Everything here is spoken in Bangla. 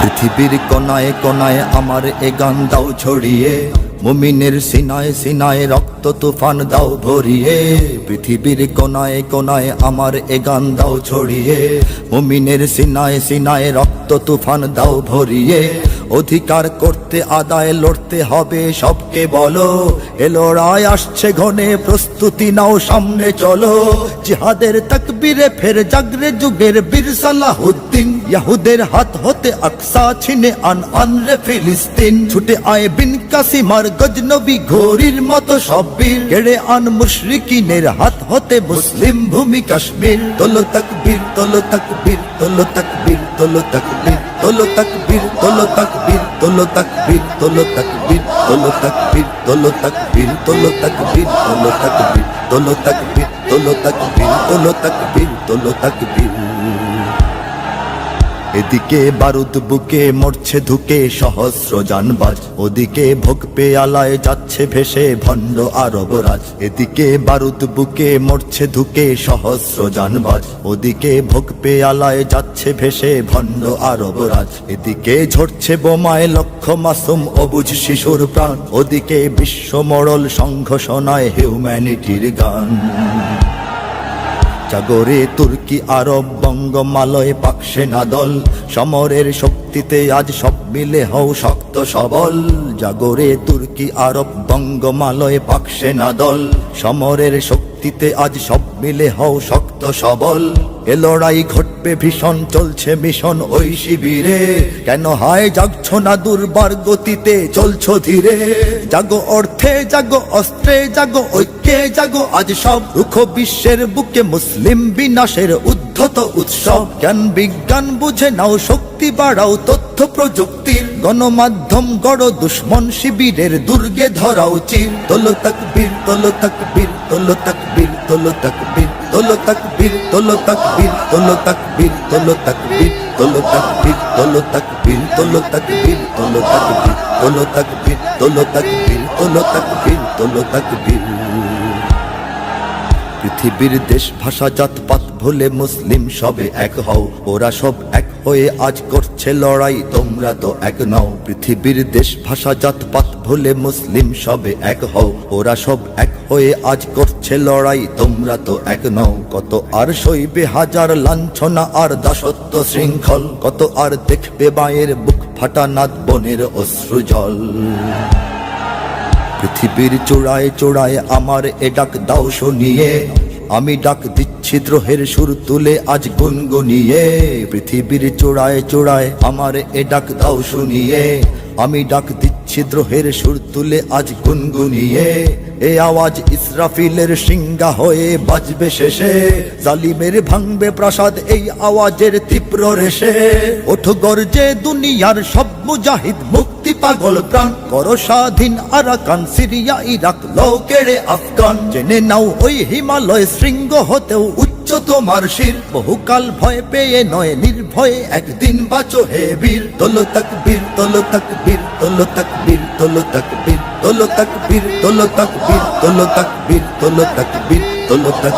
পৃথিবীর কোনায় কোনায় আমার এ গান দাও ছড়িয়ে, মুমিনের সিনায় সিনায় রক্ত তুফান দাও ভরিয়ে। পৃথিবীর কোনায় কোনায় আমার এ গান দাও ছড়িয়ে, মুমিনের সিনায় সিনায় রক্ত তুফান দাও ভরিয়ে। অধিকার করতে আদায় লড়তে হবে সবকে বলো, এ লড়াই আসছে ঘনে প্রস্তুতি নাও সামনে চলো। জিহাদের তাকবীরে ফের জাগরে যুগের বীর সালাহুদ্দিন, ইহুদের হাত হতে আকসা ছিনে আন রে ফিলিস্তিন। ছুটে আয় বিন কাসিমার গজনবী ঘোড়ির মতো সব বীর, কেড়ে আন মুশরিকিনের হাত হতে মুসলিম ভূমি কাশ্মীর। তোলো তাকবীর তোলো তাকবীর তোলো তাকবীর তোলো তাকবীর তোলো তাকবীর তোলো তাকবীর তোলো তাকবীর তোলো তাকবীর তোলো তাকবীর তোলো তাকবীর তোলো তাকবীর তোলো তাকবীর তোলো তাকবীর তোলো তাকবীর তোলো তাকবীর তোলো তাকবীর। এদিকে বারুদ বুকে মরছে ধুকে সহস্র জানবাজ, ওদিকে ভোগ পেয়ালায় যাচ্ছে ভেসে ভণ্ড আরবরাজ। এদিকে বারুদ বুকে মরছে ধুকে সহস্র জানবাজ, ওদিকে ভোগ পেয়ালায় যাচ্ছে ভেসে ভণ্ড আরবরাজ। এদিকে ঝরছে বোমায় লক্ষ মাসুম অবুঝ শিশুর প্রাণ, ওদিকে বিশ্ব মরল সংঘর্ষণায় হিউম্যানিটির গান। জাগরে তুর্কি আরব বঙ্গমালয় পাক সেনা দল, সমরের শক্তিতে আজ সব মিলে হও শক্ত সবল। জাগরে তুর্কি আরব বঙ্গমালয় পাক সেনা দল, সমরের শক্তিতে আজ সব মিলে হও শক্ত সবল। এ লড়াই ঘটবে ভীষণ চলছে মিশন ওই শিবিরে, কেন হায় জাগছো না দুর্বার গতিতে চলছো ধীরে। জাগো অর্থে জাগো অস্ত্রে জাগো ঐক্যে জাগো আজ সব, রুখো বিশ্বের বুকে মুসলিম বিনাশের উদ্ধত উৎসব। জ্ঞান বিজ্ঞান বুঝে নাও শক্তি বাড়াও তথ্য প্রযুক্তির, গণমাধ্যম গড় দুশ্মন শিবিরের দুর্গে ধরাও চির। তোলো তাকবীর তোলো তাকবীর তোলো তাকবীর তোলো তাকবীর তোলো তাকবীর তোলো তাকবীর তোলো তাকবীর তোলো তাকবীর তোলো তাকবীর তোলো তাকবীর তোলো তাকবীর তোলো তাকবীর তোলো তাকবীর তোলো তাকবীর তোলো তাকবীর তোলো তাকবীর। পৃথিবীর দেশ ভাষা জাত পাত ভুলে মুসলিম সবে এক হও, ওরা সব এক হয়ে আজ করছে লড়াই তোমরা তো এক নও। পৃথিবীর দেশ ভাষা জাত পাত ভুলে মুসলিম সবে এক হও, ওরা সব এক হয়ে আজ করছে লড়াই তোমরা তো এক নও। কত আর সইবে হাজার লাঞ্ছনা আর দাসত্ব শৃঙ্খল, কত আর দেখবে মায়ের বুক ফাটা নাদ বনের অশ্রু জল। পৃথিবীর চূড়ায় চূড়ায় আমার এ ডাক দাও শুনিয়ে, আমি ডাক দিচ্ছি দ্রোহের সুর তুলে আজ গুনগুনিয়ে। পৃথিবীর চূড়ায় চূড়ায় আমার এ ডাক দাও শুনিয়ে, আমি ডাক দিচ্ছি দ্রোহের সুর তুলে আজ গুনগুনিয়ে। এ আওয়াজ ইসরাফিলের সিংহা হয়ে বাজবে শেষে, জালিমের ভাঙবে প্রাসাদ এই আওয়াজের তীব্র রেশে। ওঠো গর্জে দুনিয়ার সব মুজাহিদ মুক্তি পাগল প্রাণ, করো স্বাধীন আরাকান সিরিয়া ইরাক লও কেড়ে আফগান। জেনে নাও ওই হিমালয় শৃঙ্গ হতেও উচ্চ তোমার শির, বহুকাল ভয় পেয়ে নয় নির্ভয়ে একদিন বাঁচো হে বীর। তোলো তাকবীর তোলো তাকবীর তোলো তাকবীর তোলো তাকবীর তোলো তাকবীর তোলো তাকবীর তোলো তাকবীর তোলো তাকবীর তোলো তাকবীর।